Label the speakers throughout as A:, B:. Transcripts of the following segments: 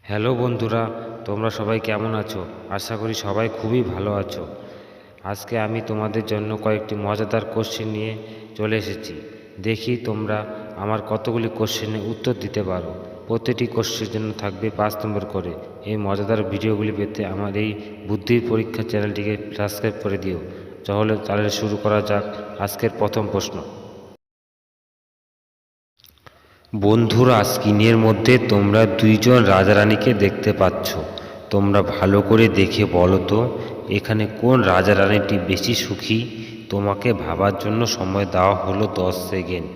A: Hello বন্ধুরা, তোমরা সবাই কেমন আছো? আশা করি সবাই খুবই ভালো আছো। আজকে আমি তোমাদের জন্য কয়েকটি মজাদার কোশ্চেন নিয়ে চলে এসেছি। দেখি তোমরা আমার কতগুলি কোশ্চেনের উত্তর দিতে পারো। প্রতিটি কোশ্চেনের জন্য থাকবে 5 নম্বর করে। এই মজাদার ভিডিওগুলি পেতে আমার এই বুদ্ধির পরীক্ষা চ্যানেলটিকে সাবস্ক্রাইব করে দিও। তাহলে শুরু করা যাক আজকের প্রথম প্রশ্ন। বন্ধুরা, স্ক্রিনের মধ্যে তোমরা দুইজন রাজারানীকে দেখতে পাচ্ছ। তোমরা ভালো করে দেখে বলো তো এখানে কোন রাজারানীটি বেশি সুখী? তোমাকে ভাবার জন্য সময় দেওয়া হলো 10 সেকেন্ড।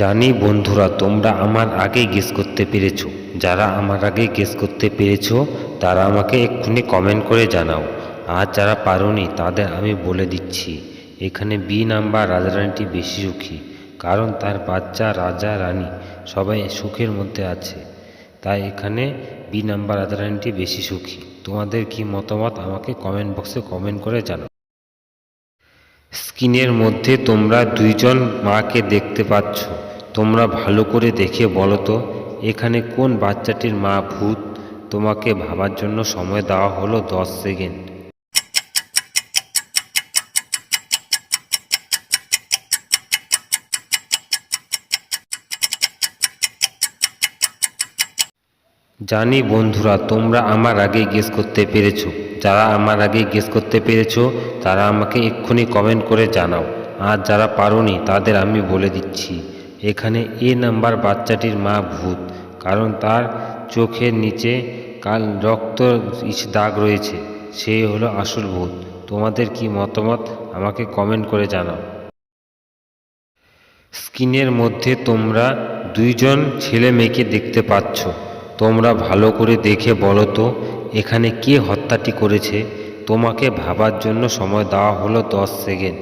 A: জানি বন্ধুরা, তোমরা আমার আগে গেস করতে পেরেছো। যারা আমার আগে গেস করতে পেরেছো তারা আমাকে এক্ষুনি কমেন্ট করে জানাও। আর যারা পারোনি তাদের আমি বলে দিচ্ছি, এখানে বি নাম্বার রাজারানীটি বেশি সুখী, কারণ তার বাচ্চা রাজা রানী সবাই সুখের মধ্যে আছে। তাই এখানে বি নাম্বার রাজারানীটি বেশি সুখী। তোমাদের কি মতামত আমাকে কমেন্ট বক্সে কমেন্ট করে জানাও। স্ক্রিনের মধ্যে তোমরা দুইজন মাকে দেখতে পাচ্ছ। তোমরা ভালো করে দেখে বলো তো এখানে কোন বাচ্চাটির মা ভূত? তোমাকে ভাবার জন্য সময় দেওয়া হলো 10 সেকেন্ড। জানি বন্ধুরা, তোমরা আমার আগে গেস করতে পেরেছো। যারা আমার আগে গেস করতে পেরেছো তারা আমাকে এক্ষুনি কমেন্ট করে জানাও। আর যারা পারোনি তাদের আমি বলে দিচ্ছি, এখানে এ নাম্বার বাচ্চাটির মা ভূত, কারণ তার চোখের নিচে কাল রক্ত দাগ রয়েছে। সে হলো আসল ভূত। তোমাদের কি মতামত আমাকে কমেন্ট করে জানাও। স্ক্রিনের মধ্যে তোমরা দুইজন ছেলে মেয়েকে দেখতে পাচ্ছ। তোমরা ভালো করে দেখে বলো তো এখানে কে হত্যাটি করেছে? তোমাকে ভাবার জন্য সময় দেওয়া হলো 10 সেকেন্ড।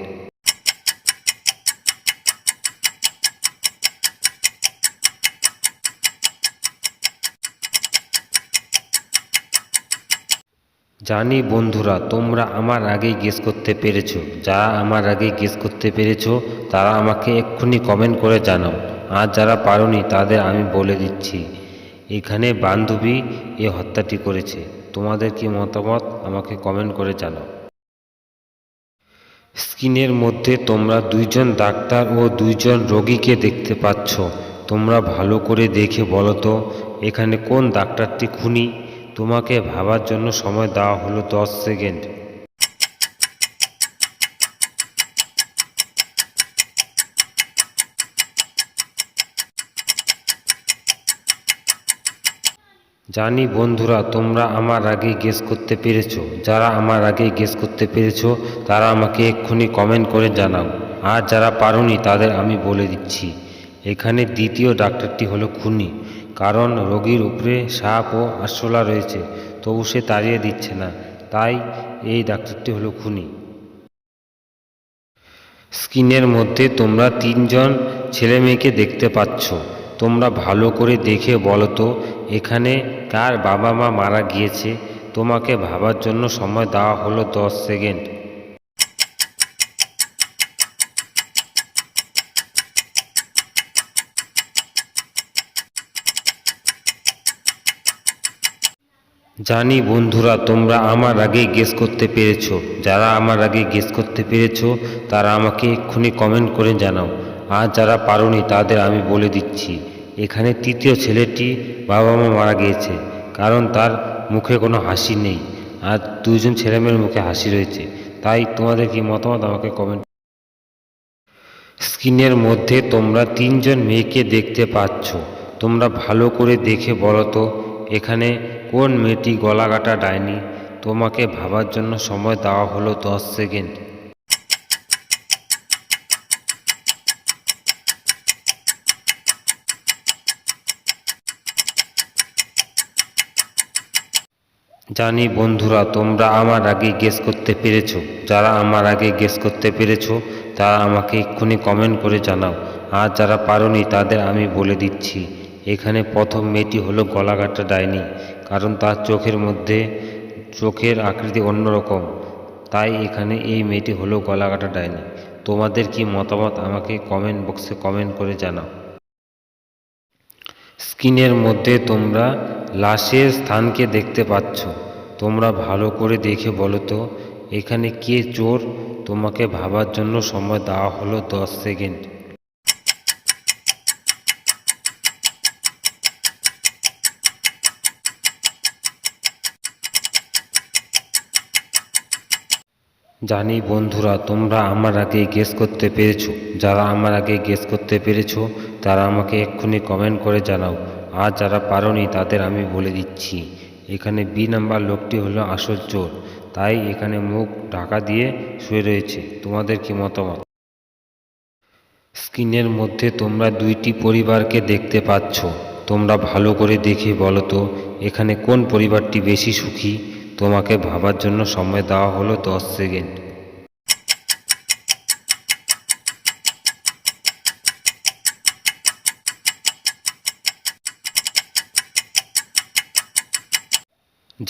A: জানি বন্ধুরা, তোমরা আমার আগেই গেস করতে পেরেছো। যারা আমার আগেই গেস করতে পেরেছো তারা আমাকে এক্ষুনি কমেন্ট করে জানাও। আর যারা পারোনি তাদের আমি বলে দিচ্ছি, এখানে বান্ধবী এ হত্যাটি করেছে। তোমাদের কি মতামত আমাকে কমেন্ট করে জানাও। স্ক্রিনের মধ্যে তোমরা দুইজন ডাক্তার ও দুইজন রোগীকে দেখতে পাচ্ছ। তোমরা ভালো করে দেখে বলো তো এখানে কোন ডাক্তারটি খুনি? তোমাকে ভাবার জন্য সময় দেওয়া হলো 10 সেকেন্ড। জানি বন্ধুরা, তোমরা আমার আগেই গেস করতে পেরেছো। যারা আমার আগেই গেস করতে পেরেছো তারা আমাকে এক্ষুনি কমেন্ট করে জানাও। আর যারা পারোনি তাদের আমি বলে দিচ্ছি, এখানে দ্বিতীয় ডাক্তারটি হলো খুনি, কারণ রোগীর উপরে সাপ ও আরশোলা রয়েছে, তবু সে তাড়িয়ে দিচ্ছে না, তাই এই ডাক্তারটি হলো খুনি। স্ক্রিনের মধ্যে তোমরা তিনজন ছেলে মেয়েকে দেখতে পাচ্ছ। তোমরা ভালো করে দেখে বলো তো এখানে কার বাবা মা মারা গিয়েছে? তোমাকে ভাবার জন্য সময় দেওয়া হলো 10 সেকেন্ড। জানি বন্ধুরা, তোমরা আমার আগে গেস করতে পেরেছো। যারা আমার আগে গেস করতে পেরেছো তারা আমাকে এক্ষুনি কমেন্ট করে জানাও। আর যারা পারোনি তাদের আমি বলে দিচ্ছি, এখানে তৃতীয় ছেলেটি বাবা মা মারা গিয়েছে, কারণ তার মুখে কোনো হাসি নেই। আর দুইজন ছেলেমেয়ের মুখে হাসি রয়েছে। তাই তোমাদের কি মতামত আমাকে কমেন্ট। স্ক্রিনের মধ্যে তোমরা তিনজন মেয়েকে দেখতে পাচ্ছ। তোমরা ভালো করে দেখে বলো তো এখানে কোন মেয়েটি গলা কাটা ডাইনি? তোমাকে ভাবার জন্য সময় দেওয়া হলো 10 সেকেন্ড। জানি বন্ধুরা, তোমরা আমার আগে গেস করতে পেরেছো। যারা আমার আগে গেস করতে পেরেছো তারা আমাকে এক্ষুনি কমেন্ট করে জানাও। আর যারা পারোনি তাদের আমি বলে দিচ্ছি, এখানে প্রথম মেয়েটি হলো গলাকাটা ডাইনি, কারণ তার চোখের আকৃতি অন্যরকম। তাই এখানে এই মেয়েটি হলো গলাকাটা ডাইনি। তোমাদের কি মতামত আমাকে কমেন্ট বক্সে কমেন্ট করে জানাও। স্ক্রিনের মধ্যে তোমরা লাশের স্থানকে দেখতে পাচ্ছ। তোমরা ভালো করে দেখে বলো তো এখানে কে চোর। তোমাকে ভাবার জন্য সময় দেওয়া হলো 10 সেকেন্ড। জানি বন্ধুরা তোমরা আমার আগে গেস করতে পেরেছো। যারা আমার আগে গেস করতে পেরেছো তারা আমাকে এক্ষুনি কমেন্ট করে জানাও। আর যারা পারোনি তাদের আমি বলে দিচ্ছি, এখানে বি নাম্বার লোকটি হলো আসল চোর। তাই এখানে মুখ ঢাকা দিয়ে শুয়ে রয়েছে। তোমাদের কি মতামত? স্ক্রিনের মধ্যে তোমরা দুইটি পরিবারকে দেখতে পাচ্ছ। তোমরা ভালো করে দেখে বলো তো এখানে কোন পরিবারটি বেশি সুখী। তোমাকে ভাবার জন্য সময় দেওয়া হলো 10 সেকেন্ড।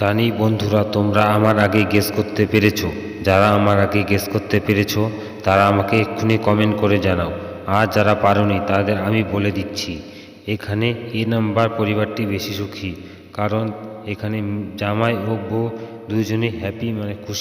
A: জানি বন্ধুরা তোমরা আমার আগে গেস করতে পেরেছো। যারা আমার আগে গেস করতে পেরেছো তারা আমাকে এক্ষুনি কমেন্ট করে জানাও। আর যারা পারোনি তাদের আমি বলে দিচ্ছি, এখানে এ নাম্বার পরিবারটি বেশি সুখী। কারণ এখানে জামাই ও বউ দুজনেই হ্যাপি, মানে খুশি।